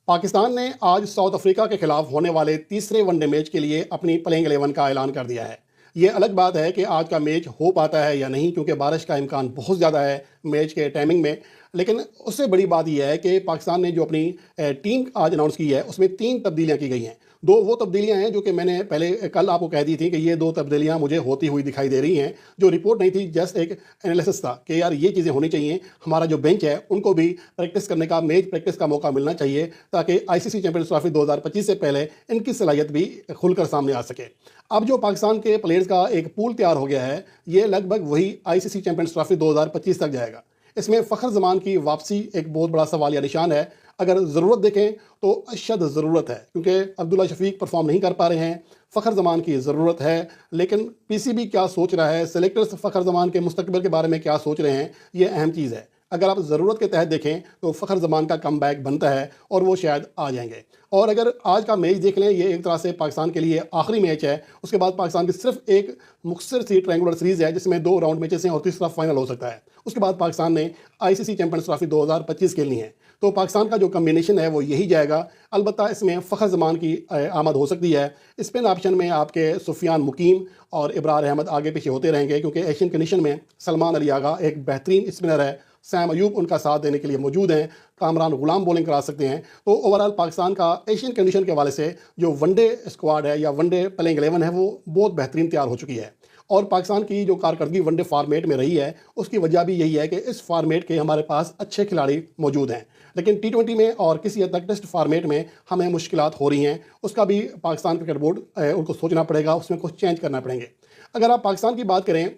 पाकिस्तान ने आज south Africa के खिलाफ होने वाले तीसरे वनडे मैच के लिए अपनी प्लेइंग 11 का ऐलान कर दिया है। ये अलग बात है कि आज का मैच हो पाता है या नहीं, क्योंकि बारिश का इम्कान बहुत ज़्यादा है मैच के टाइमिंग में। लेकिन उससे बड़ी बात यह है कि पाकिस्तान ने जो अपनी टीम आज अनाउंस की है उसमें 3 तब्दीलियाँ की गई हैं। 2 वो तब्दीलियाँ हैं जो कि मैंने पहले कल आपको कह दी थी कि ये 2 तब्दीलियाँ मुझे होती हुई दिखाई दे रही हैं। जो रिपोर्ट नहीं थी, जस्ट एक एनालिसिस था कि यार ये चीज़ें होनी चाहिए। हमारा जो बेंच है उनको भी प्रैक्टिस करने का, मैच प्रैक्टिस का मौका मिलना चाहिए, ताकि आईसीसी चैंपियंस ट्रॉफी 2025 से पहले इनकी सलाहियत भी खुलकर सामने आ सके। अब जो पाकिस्तान के प्लेयर्स का एक पूल तैयार हो गया है, ये लगभग वही आईसीसी चैंपियंस ट्रॉफी 2025 तक जाएगा। इसमें फ़खर ज़मान की वापसी एक बहुत बड़ा सवाल या निशान है। अगर ज़रूरत देखें तो अशद ज़रूरत है, क्योंकि अब्दुल्ला शफीक परफॉर्म नहीं कर पा रहे हैं। फ़खर ज़मान की ज़रूरत है, लेकिन पीसीबी क्या सोच रहा है, सेलेक्टर्स फ़खर ज़मान के मुस्तकबिल के बारे में क्या सोच रहे हैं, ये अहम चीज़ है। अगर आप ज़रूरत के तहत देखें तो फ़खर ज़मान का कम बैक बनता है और वो शायद आ जाएंगे। और अगर आज का मैच देख लें, ये एक तरह से पाकिस्तान के लिए आखिरी मैच है। उसके बाद पाकिस्तान की सिर्फ एक मुख्तसर सी ट्रायंगुलर सीरीज़ है जिसमें 2 राउंड मैचेस हैं और तीसरा फाइनल हो सकता है। उसके बाद पाकिस्तान ने आईसीसी चैंपियंस ट्रॉफी 2025 खेलनी है। तो पाकिस्तान का जो कम्बिनेशन है वो यही जाएगा। अलबत्ता इसमें फ़खर ज़मान की आमद हो सकती है। स्पिन ऑप्शन में आपके सुफियान मुकीम और इब्रार अहमद आगे पीछे होते रहेंगे, क्योंकि एशियन कंडीशन में सलमान अली आगा एक बेहतरीन स्पिनर है। सैम अयूब उनका साथ देने के लिए मौजूद हैं। कामरान गुलाम बॉलिंग करा सकते हैं। तो ओवरऑल पाकिस्तान का एशियन कंडीशन के हवाले से जो वनडे स्क्वाड है या वनडे प्लेइंग 11 है वो बहुत बेहतरीन तैयार हो चुकी है। और पाकिस्तान की जो कारकर्दगी वनडे फॉर्मेट में रही है उसकी वजह भी यही है कि इस फॉर्मेट के हमारे पास अच्छे खिलाड़ी मौजूद हैं। लेकिन टी20 में और किसी हद तक टेस्ट फॉर्मेट में हमें मुश्किलात हो रही हैं। उसका भी पाकिस्तान क्रिकेट बोर्ड उनको सोचना पड़ेगा, उसमें कुछ चेंज करना पड़ेंगे। अगर आप पाकिस्तान की बात करें,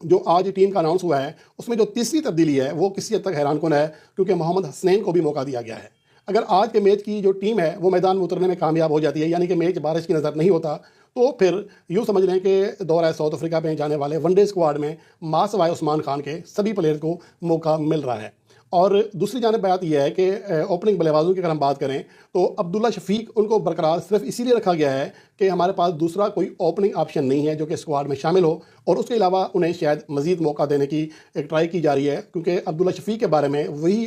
जो आज टीम का अनाउंस हुआ है उसमें जो तीसरी तब्दीली है वो किसी हद तक हैरानकुन है, क्योंकि मोहम्मद हसनैन को भी मौका दिया गया है। अगर आज के मैच की जो टीम है वो मैदान में उतरने में कामयाब हो जाती है, यानी कि मैच बारिश की नज़र नहीं होता, तो फिर यूँ समझ लें कि दौरा साउथ अफ्रीका में जाने वाले वनडे स्क्वाड में मासवाए उस्मान खान के सभी प्लेयर्स को मौका मिल रहा है। और दूसरी जानब बात यह है कि ओपनिंग बल्लेबाजों की अगर हम बात करें तो अब्दुल्ला शफीक उनको बरकरार सिर्फ इसीलिए रखा गया है कि हमारे पास दूसरा कोई ओपनिंग ऑप्शन नहीं है जो कि स्क्वाड में शामिल हो, और उसके अलावा उन्हें शायद मज़ीद मौका देने की एक ट्राई की जा रही है, क्योंकि अब्दुल्ला शफीक के बारे में वही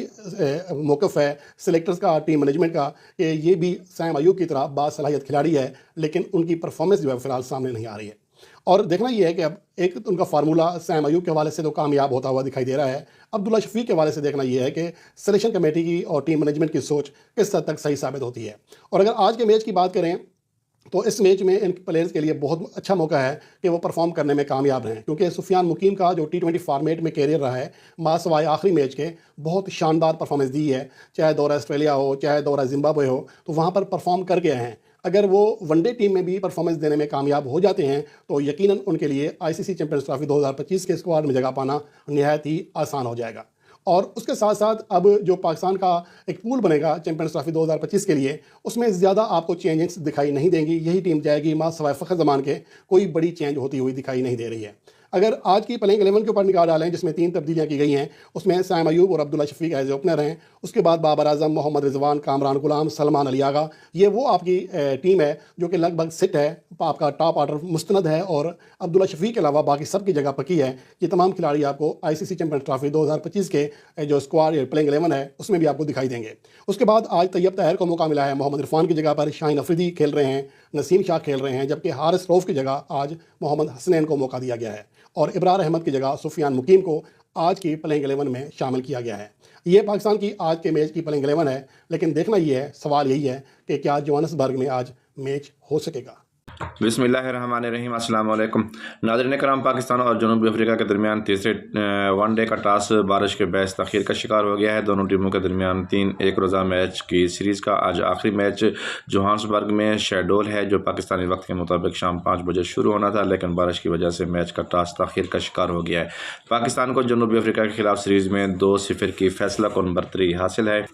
मौक़िफ़ है सिलेक्टर्स का, टीम मैनेजमेंट का, कि ये भी सैम अयूब की तरह बासलाहियत खिलाड़ी है, लेकिन उनकी परफॉर्मेंस जो है फ़िलहाल सामने नहीं आ रही है। और देखना ये है कि अब एक तो उनका फार्मूला सैम अयूब के हवाले से तो कामयाब होता हुआ दिखाई दे रहा है। अब्दुल्ला शफीक के हवाले से देखना ये है कि सिलेक्शन कमेटी की और टीम मैनेजमेंट की सोच किस हद तक सही साबित होती है। और अगर आज के मैच की बात करें तो इस मैच में इन प्लेयर्स के लिए बहुत अच्छा मौका है कि वो परफॉर्म करने में कामयाब रहें, क्योंकि सुफियान मुकीम का जो टी20 फॉर्मेट में कैरियर रहा है, मासवाए आखिरी मैच के बहुत शानदार परफॉर्मेंस दी है। चाहे दौरा ऑस्ट्रेलिया हो, चाहे दौरा जिम्बाब्वे हो, तो वहाँ पर परफॉर्म करके आए हैं। अगर वो वनडे टीम में भी परफॉर्मेंस देने में कामयाब हो जाते हैं तो यकीनन उनके लिए आईसीसी चैंपियंस ट्रॉफी 2025 के स्क्वाड में जगह पाना नहायत ही आसान हो जाएगा। और उसके साथ साथ अब जो पाकिस्तान का एक पूल बनेगा चैंपियंस ट्रॉफी 2025 के लिए, उसमें ज़्यादा आपको चेंजेस दिखाई नहीं देंगी। यही टीम जाएगी मासवाए फ़खर ज़मान के, कोई बड़ी चेंज होती हुई दिखाई नहीं दे रही है। अगर आज की प्लेइंग 11 के ऊपर निगाह डालें जिसमें 3 तब्दीलियाँ की गई हैं, उसमें सैम अयूब और अब्दुल्ला शफीक एज ओपनर हैं। उसके बाद बाबर आजम, मोहम्मद रिजवान, कामरान गुलाम, सलमान अली आगा, ये वो आपकी टीम है जो कि लगभग सेट है। आपका टॉप ऑर्डर मुस्तनद है और अब्दुल्ला शफीक के अलावा बाकी सबकी जगह पक्की है। ये तमाम खिलाड़ी आपको आईसीसी चैंपियंस ट्रॉफी 2025 के जो स्क्वाड प्लेइंग 11 है उसमें भी आपको दिखाई देंगे। उसके बाद आज तैयब ताहिर को मौका मिला है, मोहम्मद इरफान की जगह पर शाहीन अफरीदी खेल रहे हैं, नसीम शाह खेल रहे हैं, जबकि हारिस रऊफ की जगह आज मोहम्मद हसनैन को मौका दिया गया है और इब्रार अहमद की जगह सुफियान मुकीम को आज की प्लेइंग 11 में शामिल किया गया है। ये पाकिस्तान की आज के मैच की प्लेइंग 11 है, लेकिन देखना ये है, सवाल यही है कि क्या जोहान्सबर्ग में आज मैच हो सकेगा। बिस्मिल्लाहिर्रहमानिर्रहीम, अस्सलाम वालेकुम नाज़रीन कराम। पाकिस्तान और जनूबी अफ्रीका के दरमियान तीसरे वनडे का टॉस बारिश के बहस तख़ीर का शिकार हो गया है। दोनों टीमों के दरमियान 3 एक रोज़ा मैच की सीरीज़ का आज आखिरी मैच जोहान्सबर्ग में शेडोल है, जो पाकिस्तानी वक्त के मुताबिक शाम 5 बजे शुरू होना था, लेकिन बारिश की वजह से मैच का टॉस तख़ीर का शिकार हो गया है। पाकिस्तान को जनूबी अफ्रीका के खिलाफ सीरीज़ में 2-0 की फैसला कुन बरतरी हासिल है।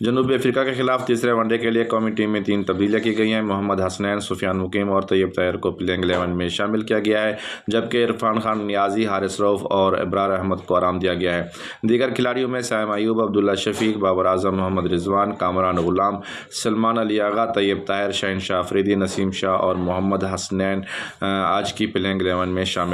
जनूबी अफ्रीका के खिलाफ तीसरे वनडे के लिए कौमी टीम में 3 तब्दीलियाँ की गई हैं। मोहम्मद हसनैन, सुफियान मुकीम और तैयब ताहिर को प्लेइंग 11 में शामिल किया गया है, जबकि इरफान खान नियाजी, हारिस रऊफ और इब्रार अहमद को आराम दिया गया है। दीगर खिलाड़ियों में सैम अयूब, अब्दुल्ला शफीक, बाबर आजम, मोहम्मद रिजवान, कामरान गुलाम, सलमान अली आगा, तैयब ताहिर, शाहीन शाह अफरीदी, नसीम शाह और मोहम्मद हसनैन आज की प्लेइंग 11 में शामिल